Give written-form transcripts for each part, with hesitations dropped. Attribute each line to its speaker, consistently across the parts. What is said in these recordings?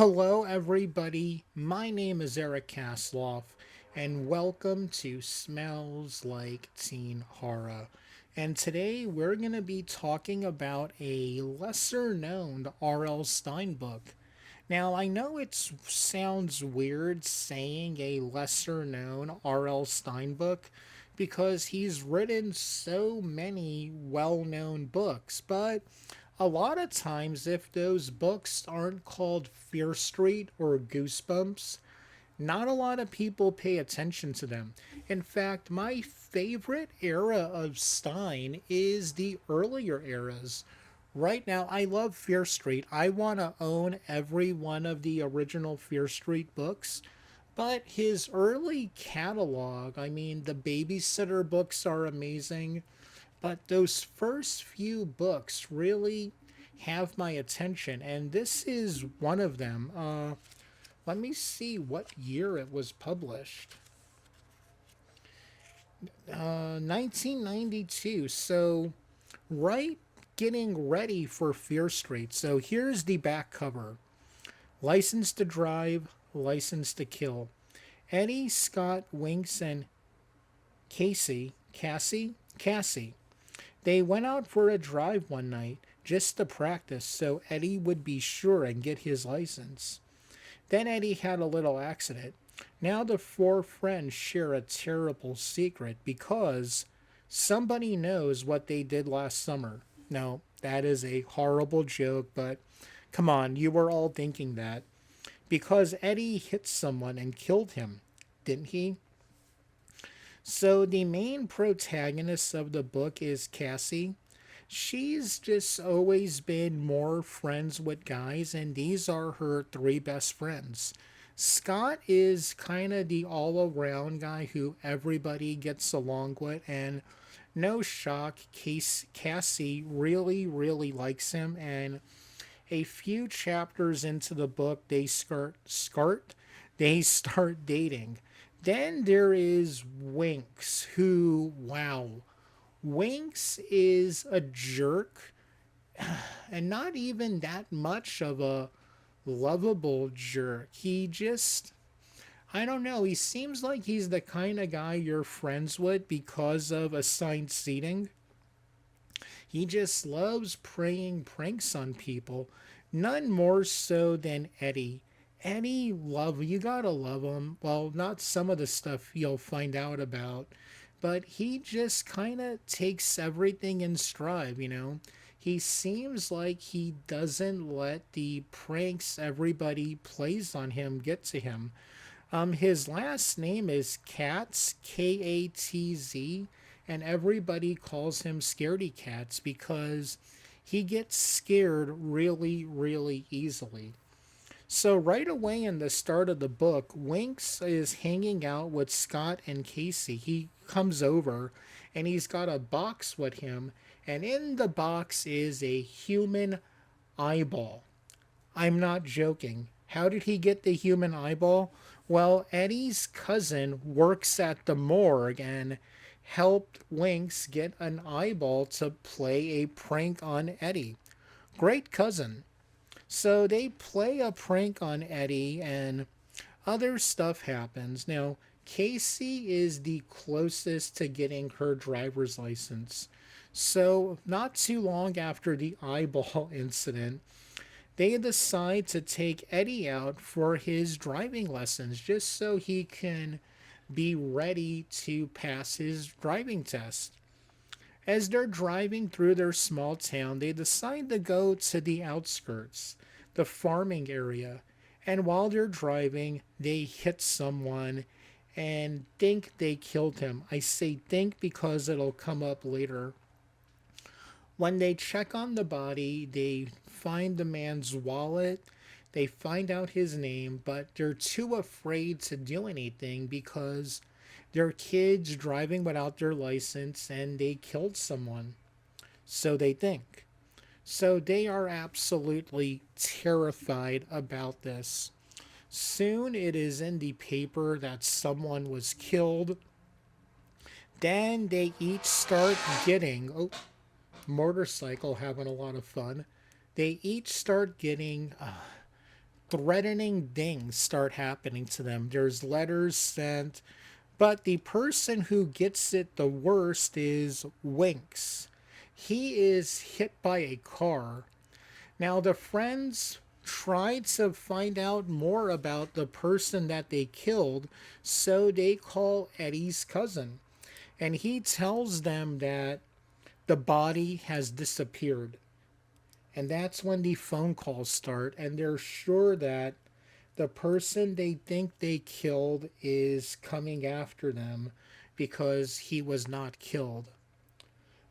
Speaker 1: Hello, everybody. My name is Eric Kasloff, and welcome to Smells Like Teen Horror. And today we're going to be talking about a lesser known R.L Stine book. Now, I know it sounds weird saying a lesser known R.L Stine book because he's written so many well known books, but a lot of times, if those books aren't called Fear Street or Goosebumps, not a lot of people pay attention to them. In fact, my favorite era of Stein is the earlier eras. Right now, I love Fear Street. I want to own every one of the original Fear Street books. But his early catalog, I mean, the babysitter books are amazing. But those first few books really have my attention, and this is one of them. Let me see what year it was published. 1992. So, right getting ready for Fear Street. So, here's the back cover: License to Drive, License to Kill. Eddie, Scott, Winks, and Cassie. They went out for a drive one night just to practice so Eddie would be sure and get his license. Then Eddie had a little accident. Now the four friends share a terrible secret because somebody knows what they did last summer. No, that is a horrible joke, but come on, you were all thinking that. Because Eddie hit someone and killed him, didn't he? So the main protagonist of the book is Cassie. She's just always been more friends with guys, and these are her three best friends. Scott is kind of the all around guy who everybody gets along with, and no shock, Cassie really likes him. And a few chapters into the book, they start dating. Then there is Winks, who, wow, Winks is a jerk and not even that much of a lovable jerk. He just, I don't know, he seems like he's the kind of guy you're friends with because of assigned seating. He just loves playing pranks on people, none more so than Eddie. Eddie, love, you gotta love him. Well, not some of the stuff you'll find out about, but he just kind of takes everything in stride. He seems like he doesn't let the pranks everybody plays on him get to him. His last name is Katz, Katz, and everybody calls him Scaredy Cats because he gets scared really easily. So, right away in the start of the book, Winks is hanging out with Scott and Casey. He comes over and he's got a box with him, and in the box is a human eyeball. I'm not joking. How did he get the human eyeball? Well, Eddie's cousin works at the morgue and helped Winks get an eyeball to play a prank on Eddie. Great cousin. So they play a prank on Eddie and other stuff happens. Now, Casey is the closest to getting her driver's license. So, not too long after the eyeball incident, they decide to take Eddie out for his driving lessons just so he can be ready to pass his driving test. As they're driving through their small town, they decide to go to the outskirts, the farming area, and while they're driving, they hit someone and think they killed him. I say think because it'll come up later. When they check on the body, they find the man's wallet. They find out his name, but they're too afraid to do anything because they're kids driving without their license and they killed someone. So they think. So they are absolutely terrified about this. Soon it is in the paper that someone was killed. Then they each start getting, oh, motorcycle having a lot of fun. They each start getting threatening things start happening to them. There's letters sent, but the person who gets it the worst is Winks. He is hit by a car. Now, the friends try to find out more about the person that they killed, so they call Eddie's cousin. And he tells them that the body has disappeared. And that's when the phone calls start, and they're sure that the person they think they killed is coming after them because he was not killed.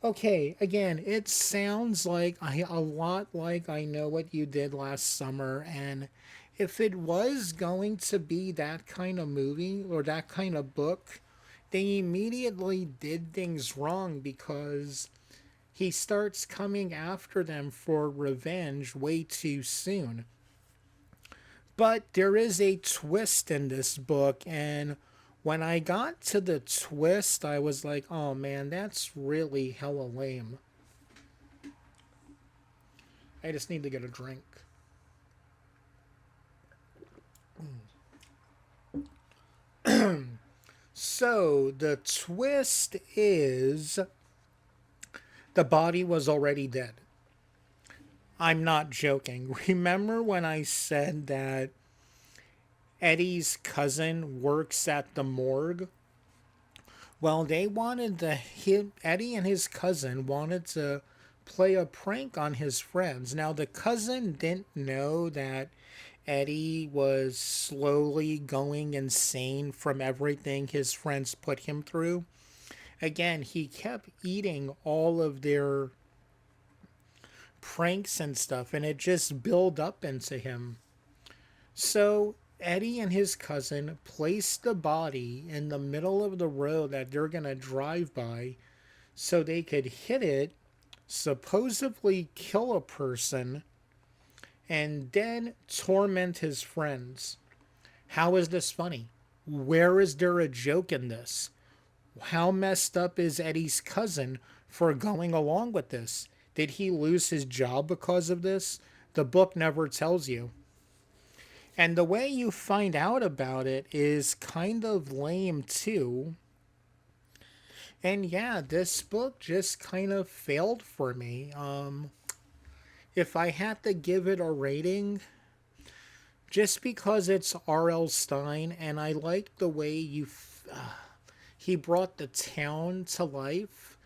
Speaker 1: Okay, again, it sounds like a lot like I Know What You Did Last Summer, and if it was going to be that kind of movie or that kind of book, they immediately did things wrong because he starts coming after them for revenge way too soon. But there is a twist in this book, and when I got to the twist, I was like, oh man, that's really hella lame. I just need to get a drink. So, the twist is the body was already dead. I'm not joking. Remember when I said that Eddie's cousin works at the morgue? Well, they wanted to hit Eddie and his cousin wanted to play a prank on his friends. Now, the cousin didn't know that Eddie was slowly going insane from everything his friends put him through. Again, he kept eating all of their pranks and stuff, and it just built up into him. So Eddie and his cousin placed the body in the middle of the road that they're going to drive by so they could hit it, supposedly kill a person, and then torment his friends. How is this funny? Where is there a joke in this? How messed up is Eddie's cousin for going along with this? Did he lose his job because of this? The book never tells you. And the way you find out about it is kind of lame too. And yeah, this book just kind of failed for me. If I had to give it a rating, just because it's R.L. Stine and I like the way he brought the town to life,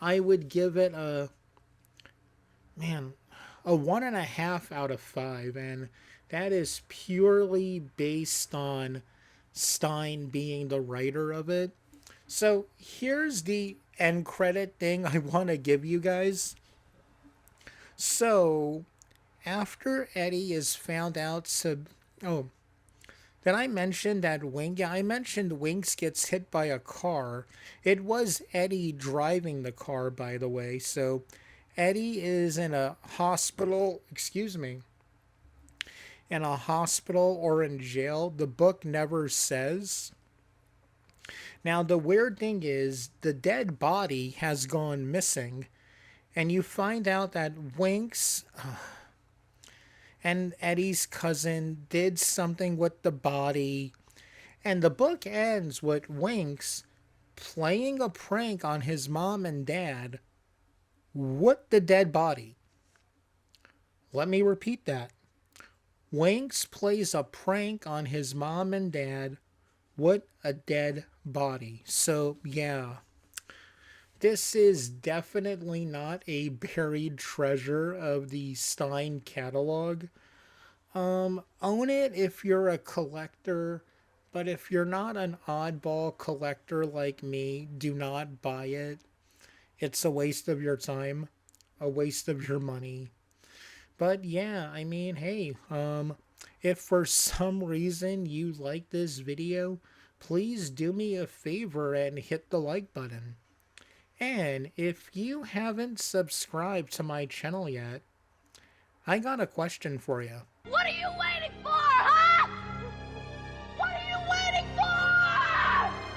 Speaker 1: I would give it man, a 1.5 out of 5. And that is purely based on Stine being the writer of it. So here's the end credit thing I want to give you guys. So after Eddie is found out to... Oh, did I mention that Wink? Yeah, I mentioned Winks gets hit by a car. It was Eddie driving the car, by the way. So Eddie is in a hospital, excuse me, in a hospital or in jail. The book never says. Now, the weird thing is the dead body has gone missing, and you find out that Winks and Eddie's cousin did something with the body, and the book ends with Winks playing a prank on his mom and dad with the dead body. Let me repeat that. Winks plays a prank on his mom and dad with a dead body. So, yeah. This is definitely not a buried treasure of the Stine catalog. Own it if you're a collector, but if you're not an oddball collector like me, do not buy it. It's a waste of your time, a waste of your money. But yeah, I mean, hey, if for some reason you like this video, please do me a favor and hit the like button. And if you haven't subscribed to my channel yet, I got a question for you.
Speaker 2: What are you waiting